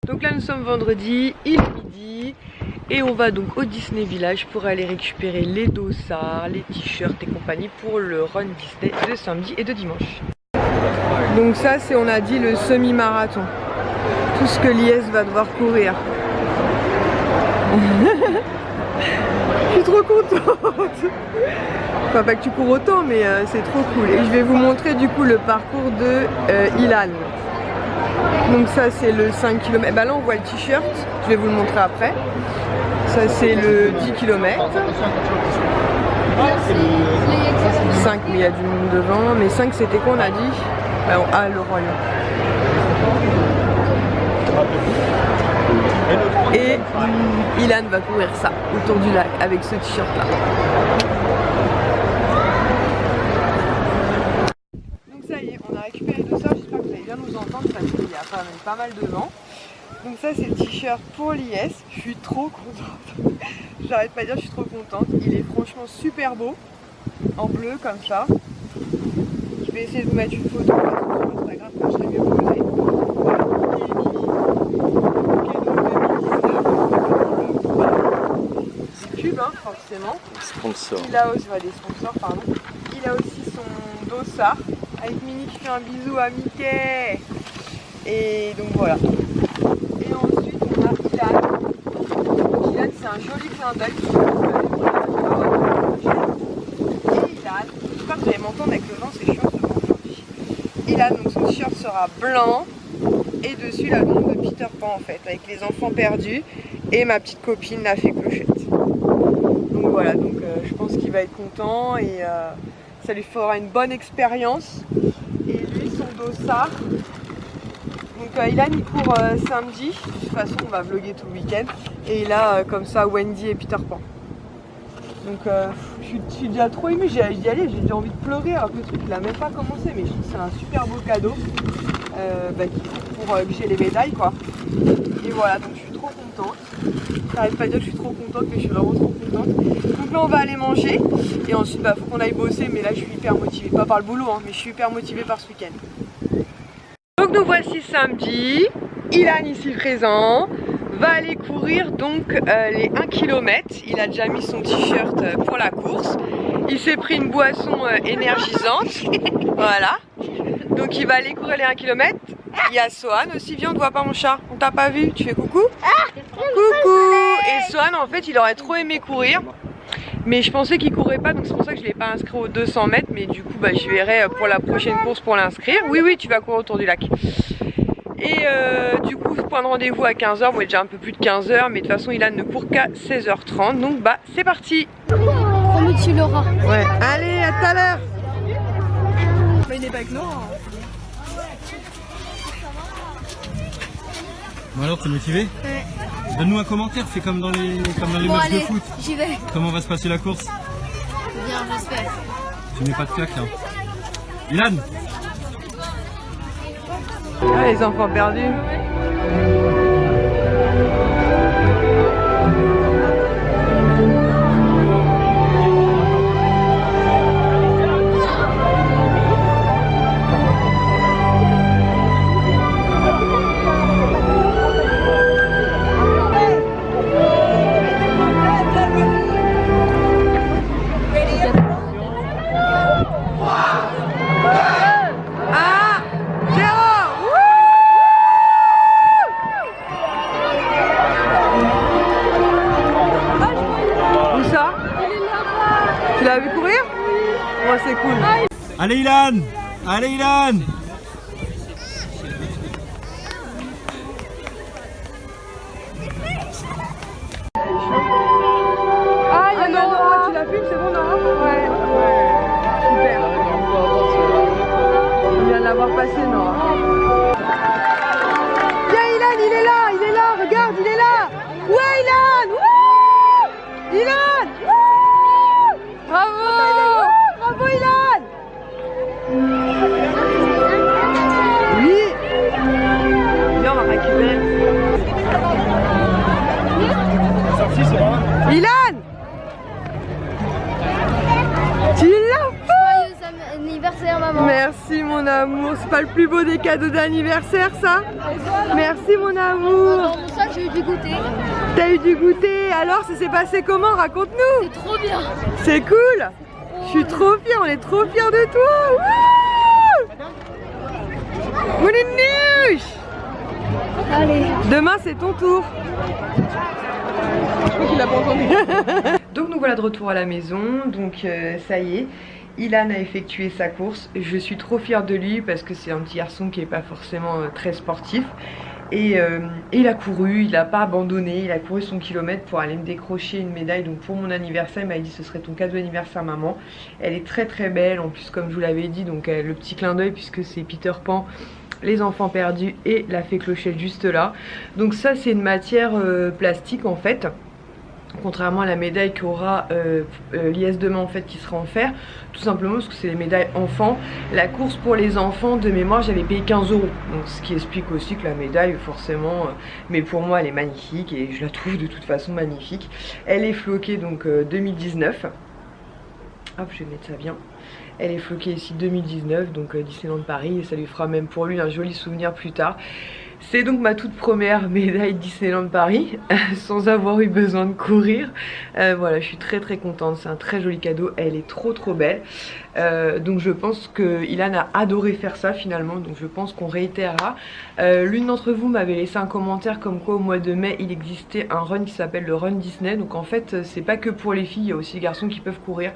Donc là nous sommes vendredi, il est midi et on va donc au Disney Village pour aller récupérer les dossards, les t-shirts et compagnie pour le run Disney de samedi et de dimanche. Donc ça c'est, on a dit, le semi-marathon. Tout ce que l'IS va devoir courir. Je suis trop contente. Enfin pas que tu cours autant mais c'est trop cool. Et je vais vous montrer du coup le parcours de Ilan. Donc ça c'est le 5 km, bah là on voit le t-shirt, je vais vous le montrer après. Ça c'est le 10 km. 5 mais il y a du monde devant, mais 5 c'était quoi on a dit? Ah le Roi Lion. Et Ilan va courir ça autour du lac avec ce t-shirt là. Donc ça y est, on a récupéré tout ça, j'espère que vous allez bien nous entendre parce qu'il y a pas mal de vent. Donc ça c'est le t-shirt pour l'IS, je suis trop contente. J'arrête pas de dire, je suis trop contente. Il est franchement super beau, en bleu comme ça. Je vais essayer de vous mettre une photo sur Instagram quand je serai mieux posée. Cube hein, forcément. Sponsor. Il a aussi, des sponsors pardon. Il a aussi son dossard avec Minnie qui fait un bisou à Mickey. Et donc voilà. Et ensuite on a Ilan. Donc Ilan c'est un joli clin d'œil. Et Ilan, j'espère que vous allez m'entendre avec le vent, c'est chiant ce vent aujourd'hui. Ilan, donc son t-shirt sera blanc. Et dessus la bande de Peter Pan en fait, avec les enfants perdus et ma petite copine la fée Clochette. Donc voilà, donc je pense qu'il va être content et ça lui fera une bonne expérience. Et lui, son dossard. Donc Ilan il court samedi, de toute façon on va vlogger tout le week-end. Et il a comme ça Wendy et Peter Pan. Donc je suis déjà trop émue, j'ai envie d'y aller, j'ai déjà envie de pleurer alors que le truc il a même pas commencé. Mais je trouve que c'est un super beau cadeau pour que j'ai les médailles quoi. Et voilà, donc je suis trop contente. J'arrête pas de dire que je suis trop contente, mais je suis vraiment trop contente. Donc là on va aller manger et ensuite faut qu'on aille bosser, mais là je suis hyper motivée, pas par le boulot hein, mais je suis hyper motivée par ce week-end. Donc nous voici samedi, Ilan ici présent va aller courir donc les 1 km. Il a déjà mis son t-shirt pour la course. Il s'est pris une boisson énergisante. Voilà. Donc il va aller courir les 1 km. Il y a Sohan aussi. Viens, on ne voit pas mon chat. On t'a pas vu. Tu fais coucou? Coucou. Et Sohan en fait il aurait trop aimé courir. Mais je pensais qu'il courait pas, donc c'est pour ça que je ne l'ai pas inscrit aux 200 mètres. Mais du coup je verrai pour la prochaine course pour l'inscrire. Oui, tu vas courir autour du lac. Et du coup point de rendez-vous à 15h, bon il est déjà un peu plus de 15h, mais de toute façon Ilan ne court qu'à 16h30, donc c'est parti. Promis tu l'auras. Ouais, allez à tout à l'heure. Mais il n'est pas avec nous. Bon alors t'es motivé? Ouais. Donne-nous un commentaire, fais comme dans les Bon, matchs allez, de foot. J'y vais. Comment va se passer la course? Bien, j'espère. Tu mets pas de claque là. Ilan! Ah, les enfants perdus. Tu l'as vu courir? Ouais, c'est cool. Allez Ilan! Allez Ilan! Ah, il y a Nora. Tu l'as vu? C'est bon Nora? Ouais. Super. On vient de l'avoir passé Nora. Viens Ilan, il est là, regarde, il est là. Ouais Ilan! Wouh! Ilan! Wouh! Bravo! Bravo Ilan! C'est pas le plus beau des cadeaux d'anniversaire ça? Merci mon amour. Dans ça, j'ai eu du goûter. T'as eu du goûter, alors ça s'est passé comment? Raconte-nous. C'est trop bien. C'est cool. Je suis trop fière, on est trop fiers de toi. Wouh! Moulinouche. Allez. Demain c'est ton tour. Je crois qu'il a pas entendu. Donc nous voilà de retour à la maison, donc ça y est. Ilan a effectué sa course, je suis trop fière de lui parce que c'est un petit garçon qui n'est pas forcément très sportif et il a couru, il n'a pas abandonné, il a couru son kilomètre pour aller me décrocher une médaille. Donc pour mon anniversaire il m'a dit ce serait ton cadeau d'anniversaire maman. Elle est très très belle en plus comme je vous l'avais dit, donc le petit clin d'œil puisque c'est Peter Pan, les enfants perdus et la fée Clochette juste là. Donc ça c'est une matière plastique en fait. Contrairement à la médaille qu'aura l'IS demain en fait qui sera en fer, tout simplement parce que c'est les médailles enfants. La course pour les enfants de mémoire j'avais payé 15 €, donc ce qui explique aussi que la médaille forcément, mais pour moi elle est magnifique et je la trouve de toute façon magnifique. Elle est floquée donc 2019, hop je vais mettre ça bien. Elle est floquée ici 2019, donc Disneyland Paris, et ça lui fera même pour lui un joli souvenir plus tard. C'est donc ma toute première médaille Disneyland Paris, sans avoir eu besoin de courir. Voilà, je suis très très contente, c'est un très joli cadeau, elle est trop trop belle. Donc je pense que Ilan a adoré faire ça finalement, donc je pense qu'on réitérera. L'une d'entre vous m'avait laissé un commentaire comme quoi au mois de mai il existait un run qui s'appelle le Run Disney. Donc en fait c'est pas que pour les filles, il y a aussi les garçons qui peuvent courir.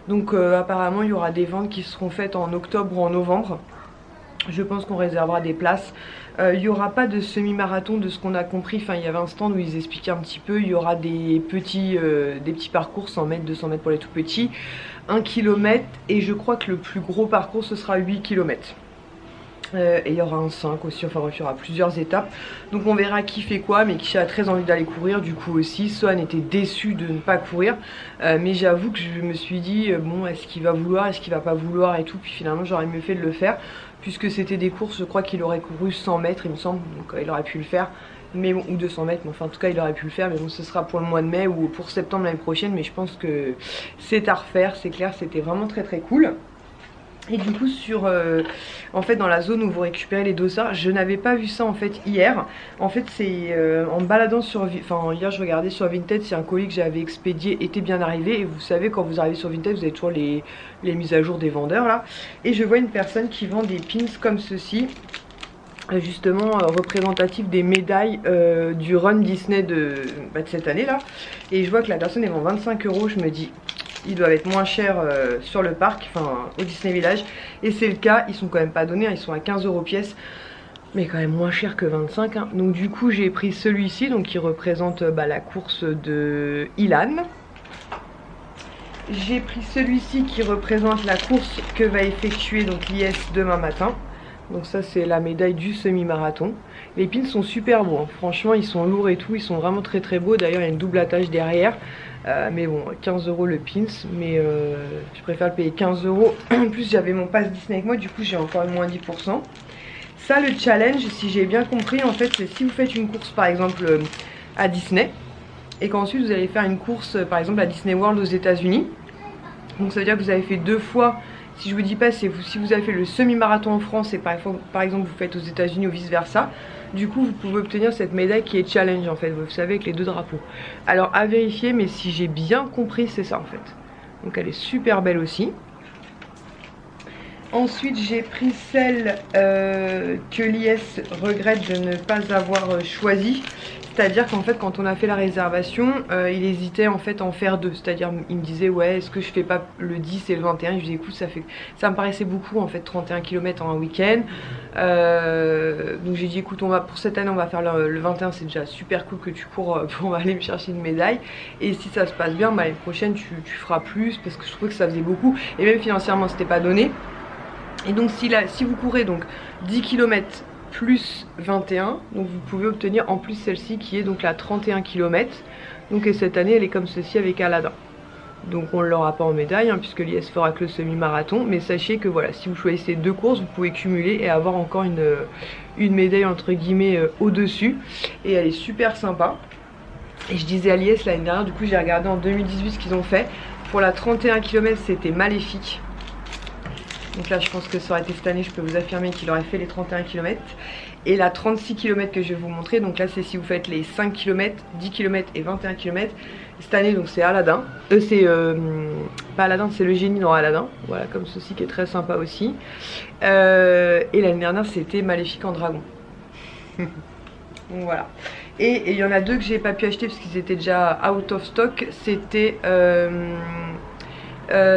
Donc apparemment il y aura des ventes qui seront faites en octobre ou en novembre. Je pense qu'on réservera des places. Il n'y aura pas de semi-marathon de ce qu'on a compris. Enfin, il y avait un stand où ils expliquaient un petit peu. Il y aura des petits parcours, 100 mètres, 200 mètres pour les tout petits, 1 km. Et je crois que le plus gros parcours ce sera 8 km. Et il y aura un 5 aussi, enfin bref, il y aura plusieurs étapes. Donc on verra qui fait quoi, mais qui a très envie d'aller courir du coup aussi. Sohan était déçu de ne pas courir, mais j'avoue que je me suis dit, bon, est-ce qu'il va vouloir, est-ce qu'il va pas vouloir et tout. Puis finalement j'aurais mieux fait de le faire, puisque c'était des courses, je crois qu'il aurait couru 100 mètres il me semble, donc il aurait pu le faire. Mais bon, ou 200 mètres, mais enfin en tout cas il aurait pu le faire, mais bon ce sera pour le mois de mai ou pour septembre l'année prochaine. Mais je pense que c'est à refaire, c'est clair, c'était vraiment très très cool. Et du coup en fait dans la zone où vous récupérez les dossards, je n'avais pas vu ça en fait hier. En fait c'est en baladant sur, enfin hier je regardais sur Vinted si un colis que j'avais expédié était bien arrivé. Et vous savez quand vous arrivez sur Vinted vous avez toujours les mises à jour des vendeurs là. Et je vois une personne qui vend des pins comme ceci, justement représentatif des médailles du Run Disney de cette année là. Et je vois que la personne elle vend 25 €, je me dis ils doivent être moins chers sur le parc, enfin au Disney Village. Et c'est le cas, ils sont quand même pas donnés, hein, ils sont à 15 € pièce, mais quand même moins cher que 25 hein. Donc du coup j'ai pris celui-ci, donc qui représente la course de Ilan. J'ai pris celui-ci qui représente la course que va effectuer donc l'IS demain matin. Donc ça c'est la médaille du semi-marathon. Les pins sont super beaux, hein. Franchement ils sont lourds et tout, ils sont vraiment très très beaux. D'ailleurs il y a une double attache derrière. Mais bon 15 € le pins, mais je préfère le payer 15 €. En plus j'avais mon pass Disney avec moi, du coup j'ai encore moins 10%. Ça le challenge, si j'ai bien compris en fait, c'est si vous faites une course par exemple à Disney et qu'ensuite vous allez faire une course par exemple à Disney World aux États-Unis. Donc ça veut dire que vous avez fait 2 fois. Si je vous dis pas, si vous avez fait le semi-marathon en France et par exemple vous faites aux États-Unis ou vice versa, du coup vous pouvez obtenir cette médaille qui est challenge en fait, vous savez, avec les 2 drapeaux. Alors à vérifier, mais si j'ai bien compris c'est ça en fait. Donc elle est super belle aussi. Ensuite j'ai pris celle que l'IS regrette de ne pas avoir choisie. C'est-à-dire qu'en fait quand on a fait la réservation, il hésitait en fait à en faire 2. C'est-à-dire il me disait ouais est-ce que je fais pas le 10 et le 21. Je lui dis écoute ça me paraissait beaucoup en fait, 31 km en un week-end. Donc j'ai dit écoute pour cette année on va faire le 21, c'est déjà super cool que tu cours pour aller me chercher une médaille. Et si ça se passe bien, l'année prochaine tu feras plus, parce que je trouvais que ça faisait beaucoup. Et même financièrement c'était pas donné. Et donc si vous courez donc 10 km plus 21, donc vous pouvez obtenir en plus celle-ci qui est donc la 31 km. Donc et cette année elle est comme ceci avec Aladdin. Donc on ne l'aura pas en médaille hein, puisque l'IS fera que le semi-marathon. Mais sachez que voilà, si vous choisissez 2 courses, vous pouvez cumuler et avoir encore une médaille entre guillemets au-dessus. Et elle est super sympa. Et je disais à l'IS l'année dernière, du coup j'ai regardé en 2018 ce qu'ils ont fait. Pour la 31 km c'était Maléfique. Donc là je pense que ça aurait été cette année, je peux vous affirmer qu'il aurait fait les 31 km. Et la 36 km que je vais vous montrer, donc là c'est si vous faites les 5 km, 10 km et 21 km. Cette année donc c'est Aladdin, c'est pas Aladdin, c'est le génie dans Aladdin, voilà, comme ceci qui est très sympa aussi. Et l'année dernière c'était Maléfique en dragon. Donc voilà. Et il y en a deux que j'ai pas pu acheter parce qu'ils étaient déjà out of stock. C'était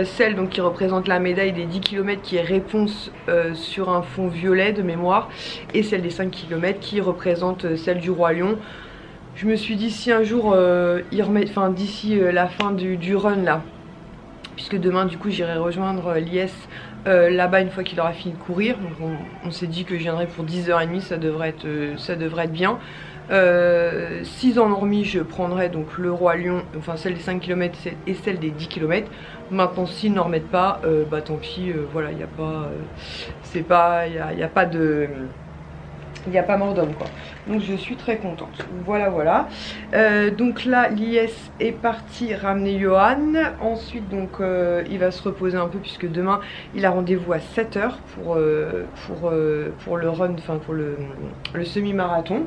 celle donc qui représente la médaille des 10 km qui est réponse sur un fond violet de mémoire, et celle des 5 km qui représente celle du Roi Lion. Je me suis dit si un jour ils remettent, enfin d'ici la fin du run là, puisque demain du coup j'irai rejoindre l'IS là-bas une fois qu'il aura fini de courir. Donc on s'est dit que je viendrai pour 10h30, ça devrait être bien. S'ils en ont remis, je prendrai donc le Roi Lion, enfin celle des 5 km et celle des 10 km. Maintenant s'ils n'en remettent pas, bah tant pis, voilà, il n'y a pas, il n'y a pas mort d'homme quoi. Donc je suis très contente. Voilà voilà. Donc là l'IS est parti ramener Johan. Ensuite donc il va se reposer un peu puisque demain il a rendez-vous à 7h pour le run, enfin pour le semi-marathon.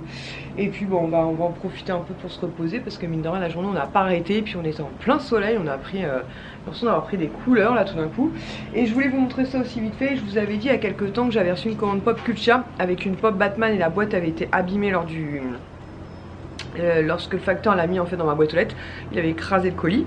Et puis bon bah on va en profiter un peu pour se reposer parce que mine de rien la journée on n'a pas arrêté. Et puis on était en plein soleil, on a pris l'impression d'avoir pris des couleurs là tout d'un coup. Et je voulais vous montrer ça aussi vite fait. Je vous avais dit il y a quelques temps que j'avais reçu une commande Pop Culture avec une pop Batman et la boîte avait été abîmée lors du lorsque le facteur l'a mis en fait dans ma boîte aux lettres, il avait écrasé le colis.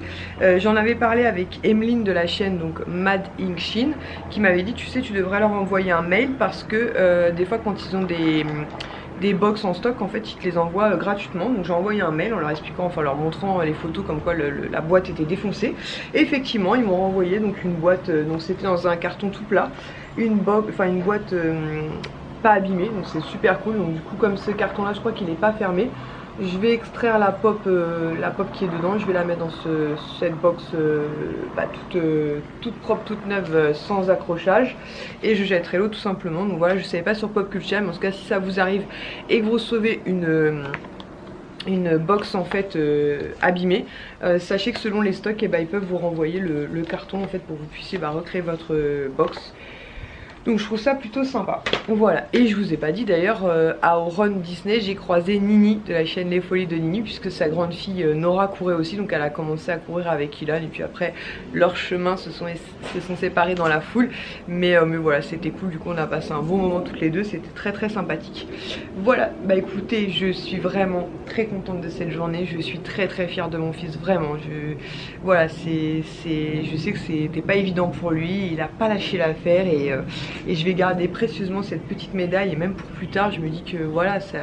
J'en avais parlé avec Emeline de la chaîne donc Mad Ink Shin qui m'avait dit tu sais tu devrais leur envoyer un mail parce que des fois quand ils ont des box en stock en fait ils te les envoient gratuitement. Donc j'ai envoyé un mail en leur expliquant, enfin leur montrant les photos comme quoi la boîte était défoncée. Et effectivement ils m'ont renvoyé donc une boîte, donc c'était dans un carton tout plat, une boîte pas abîmée, donc c'est super cool. Donc du coup comme ce carton là je crois qu'il n'est pas fermé, je vais extraire la pop qui est dedans, je vais la mettre dans cette box toute propre, toute neuve, sans accrochage, et je jetterai l'eau tout simplement. Donc voilà, je ne savais pas sur Pop Culture, mais en tout cas si ça vous arrive et que vous recevez une box en fait abîmée, sachez que selon les stocks, ils peuvent vous renvoyer le carton en fait pour que vous puissiez recréer votre box. Donc je trouve ça plutôt sympa. Voilà, et je vous ai pas dit d'ailleurs, à Run Disney j'ai croisé Nini de la chaîne Les Folies de Nini, puisque sa grande fille Nora courait aussi. Donc elle a commencé à courir avec Ilan et puis après leurs chemins se sont séparés dans la foule. Mais voilà, c'était cool, du coup on a passé un bon moment toutes les deux, c'était très très sympathique. Voilà, bah écoutez, je suis vraiment très contente de cette journée, je suis très très fière de mon fils, vraiment. Voilà, je sais que c'était pas évident pour lui, il a pas lâché l'affaire et je vais garder précieusement cette petite médaille, et même pour plus tard je me dis que voilà c'est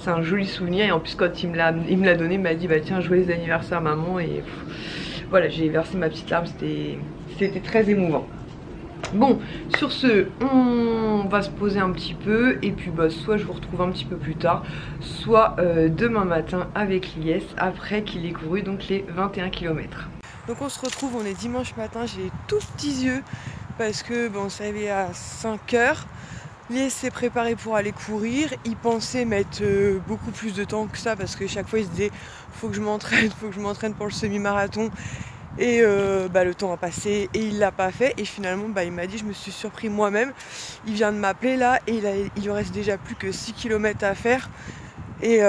un joli souvenir. Et en plus quand il me l'a donné, il m'a dit bah tiens joyeux anniversaire maman, et voilà j'ai versé ma petite larme, c'était très émouvant. Bon, sur ce, on va se poser un petit peu et puis bah, soit je vous retrouve un petit peu plus tard, soit demain matin avec l'IS après qu'il ait couru donc les 21 km. Donc on se retrouve, on est dimanche matin, j'ai les tout petits yeux parce que bon, on s'est réveillé à 5h. L'IS s'est préparé pour aller courir, il pensait mettre beaucoup plus de temps que ça parce que chaque fois il se disait faut que je m'entraîne pour le semi-marathon. Et le temps a passé et il l'a pas fait, et finalement il m'a dit, je me suis surpris moi-même, il vient de m'appeler là et il lui reste déjà plus que 6 km à faire, et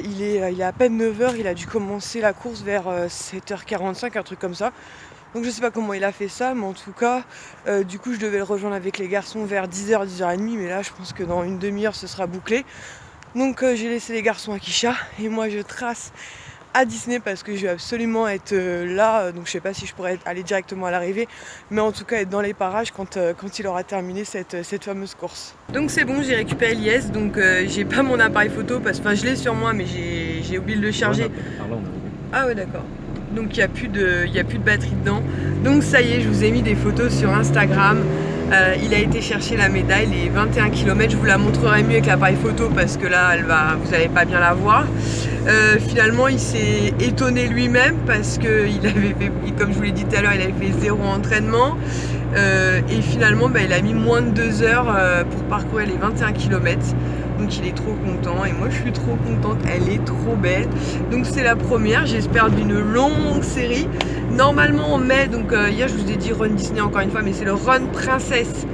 il est à peine 9h, il a dû commencer la course vers 7h45, un truc comme ça. Donc je sais pas comment il a fait ça, mais en tout cas du coup je devais le rejoindre avec les garçons vers 10h, 10h30, mais là je pense que dans une demi-heure ce sera bouclé. Donc j'ai laissé les garçons à Kisha et moi je trace à Disney parce que je vais absolument être là, donc je sais pas si je pourrais aller directement à l'arrivée, mais en tout cas être dans les parages quand il aura terminé cette fameuse course. Donc c'est bon, j'ai récupéré l'IS, donc j'ai pas mon appareil photo parce que je l'ai sur moi mais j'ai oublié de le charger. Ah ouais d'accord. Donc il n'y a plus de batterie dedans. Donc ça y est, je vous ai mis des photos sur Instagram. Il a été chercher la médaille, les 21 km. Je vous la montrerai mieux avec l'appareil photo parce que là, vous n'allez pas bien la voir. Finalement, il s'est étonné lui-même parce que il avait fait, comme je vous l'ai dit tout à l'heure, il avait fait 0 entraînement. Et finalement, il a mis moins de 2 heures pour parcourir les 21 km. Donc il est trop content et moi je suis trop contente, elle est trop belle. Donc c'est la première, j'espère, d'une longue série. Normalement en mai, donc hier je vous ai dit Run Disney encore une fois, mais c'est le Run Princesse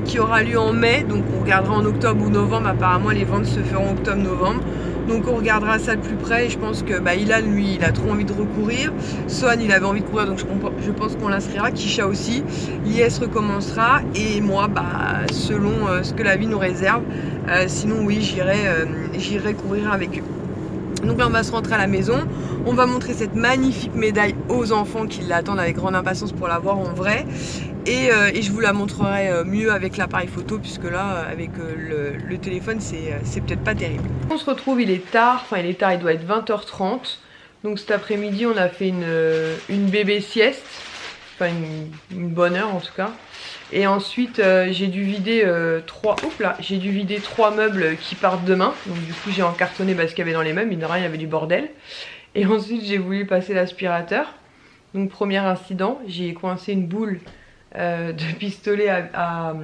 qui aura lieu en mai, donc on regardera en octobre ou novembre. Apparemment les ventes se feront octobre-novembre, donc on regardera ça de plus près. Et je pense que Ilan, lui, il a trop envie de recourir. Swan, il avait envie de courir, donc je pense qu'on l'inscrira. Kisha aussi. L'IS recommencera, et moi, selon ce que la vie nous réserve, sinon oui, j'irai courir avec eux. Donc là on va se rentrer à la maison, on va montrer cette magnifique médaille aux enfants qui l'attendent avec grande impatience pour la voir en vrai, et je vous la montrerai mieux avec l'appareil photo, puisque là avec le téléphone c'est peut-être pas terrible. On se retrouve, il est tard, il doit être 20h30, donc cet après-midi on a fait une bébé sieste, enfin une bonne heure en tout cas. Et ensuite j'ai dû vider 3 meubles qui partent demain. Donc du coup j'ai encartonné ce qu'il y avait dans les meubles, mine de rien il y avait du bordel. Et ensuite j'ai voulu passer l'aspirateur. Donc premier incident, j'ai coincé une boule d'un pistolet à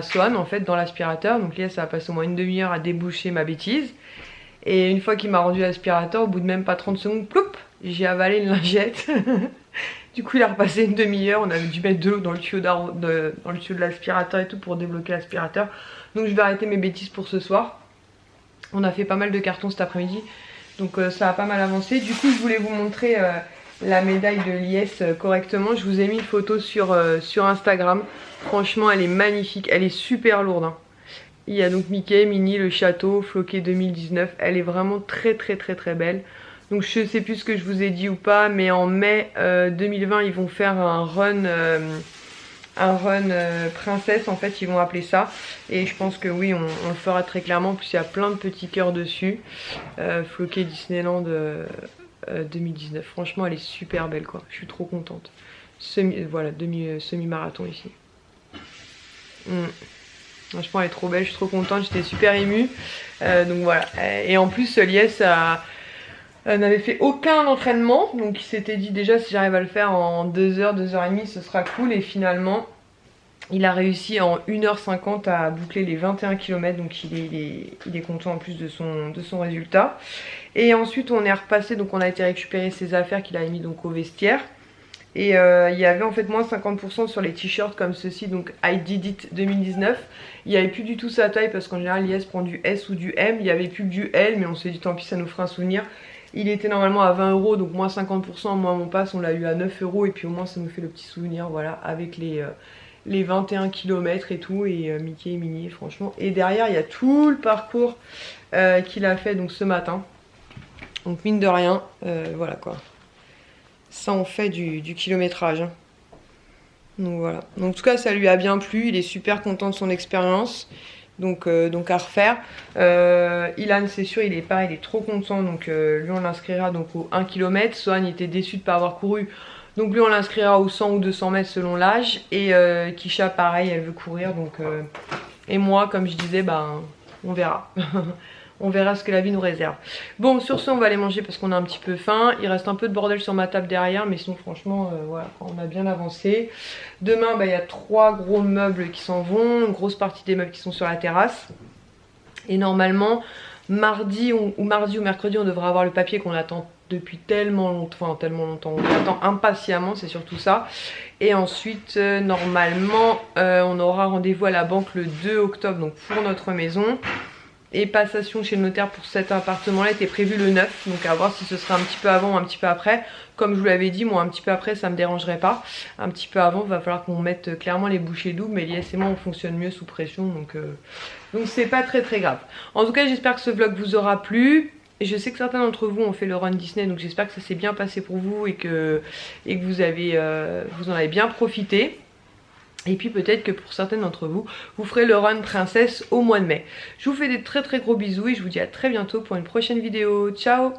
Swan en fait dans l'aspirateur. Donc là ça a passé au moins une demi-heure à déboucher ma bêtise. Et une fois qu'il m'a rendu l'aspirateur, au bout de même pas 30 secondes, ploup, j'ai avalé une lingette. Du coup il a repassé une demi-heure, on avait dû mettre de l'eau dans le tuyau de l'aspirateur et tout pour débloquer l'aspirateur. Donc je vais arrêter mes bêtises pour ce soir. On a fait pas mal de cartons cet après-midi, donc ça a pas mal avancé. Du coup je voulais vous montrer la médaille de l'IS correctement. Je vous ai mis une photo sur Instagram. Franchement elle est magnifique, elle est super lourde hein. Il y a donc Mickey, Minnie, le château, Floqué 2019. Elle est vraiment très belle. Donc je sais plus ce que je vous ai dit ou pas, mais en mai 2020 ils vont faire un run princesse en fait, ils vont appeler ça. Et je pense que oui, on le fera très clairement. En plus il y a plein de petits cœurs dessus. Floqué Disneyland 2019. Franchement elle est super belle quoi, je suis trop contente. Voilà, semi-marathon ici. Franchement elle est trop belle, je suis trop contente, j'étais super émue. Donc voilà, et en plus l'IS n'avait fait aucun entraînement, donc il s'était dit déjà si j'arrive à le faire en 2h, 2h30 ce sera cool. Et finalement il a réussi en 1h50 à boucler les 21 km, donc il est content en plus de son résultat. Et ensuite on est repassé, donc on a été récupérer ses affaires qu'il avait mis donc au vestiaire. Et il y avait en fait moins 50% sur les t-shirts comme ceci, donc I Did It 2019. Il n'y avait plus du tout sa taille parce qu'en général l'IS prend du S ou du M. Il n'y avait plus que du L, mais on s'est dit tant pis, ça nous fera un souvenir. Il était normalement à 20 €, donc moins 50%, moins mon pass, on l'a eu à 9 €. Et puis au moins ça nous fait le petit souvenir, voilà, avec les 21 km et tout. Et Mickey et Minnie, franchement. Et derrière il y a tout le parcours qu'il a fait donc ce matin. Donc mine de rien, voilà quoi. Ça on fait du kilométrage hein. Donc voilà, donc en tout cas ça lui a bien plu, il est super content de son expérience, donc à refaire. Ilan c'est sûr il est trop content, donc lui on l'inscrira donc au 1 km. Swan était déçu de ne pas avoir couru, donc lui on l'inscrira aux 100 ou 200 mètres selon l'âge. Et Kisha pareil, elle veut courir, donc et moi comme je disais on verra. On verra ce que la vie nous réserve. Bon, sur ce, on va aller manger parce qu'on a un petit peu faim. Il reste un peu de bordel sur ma table derrière, mais sinon, franchement, voilà, on a bien avancé. Demain, il y a 3 gros meubles qui s'en vont. Une grosse partie des meubles qui sont sur la terrasse. Et normalement, mardi ou mercredi, on devra avoir le papier qu'on attend depuis tellement longtemps. On l'attend impatiemment, c'est surtout ça. Et ensuite, normalement, on aura rendez-vous à la banque le 2 octobre, donc pour notre maison. Et passation chez le notaire pour cet appartement là était prévu le 9, donc à voir si ce sera un petit peu avant ou un petit peu après. Comme je vous l'avais dit, moi un petit peu après ça me dérangerait pas. Un petit peu avant il va falloir qu'on mette clairement les bouchées doubles, mais l'IS et moi on fonctionne mieux sous pression, donc c'est pas très grave. En tout cas j'espère que ce vlog vous aura plu. Je sais que certains d'entre vous ont fait le run Disney, donc j'espère que ça s'est bien passé pour vous et que vous en avez bien profité. Et puis peut-être que pour certaines d'entre vous, vous ferez le run princesse au mois de mai. Je vous fais des très gros bisous et je vous dis à très bientôt pour une prochaine vidéo. Ciao!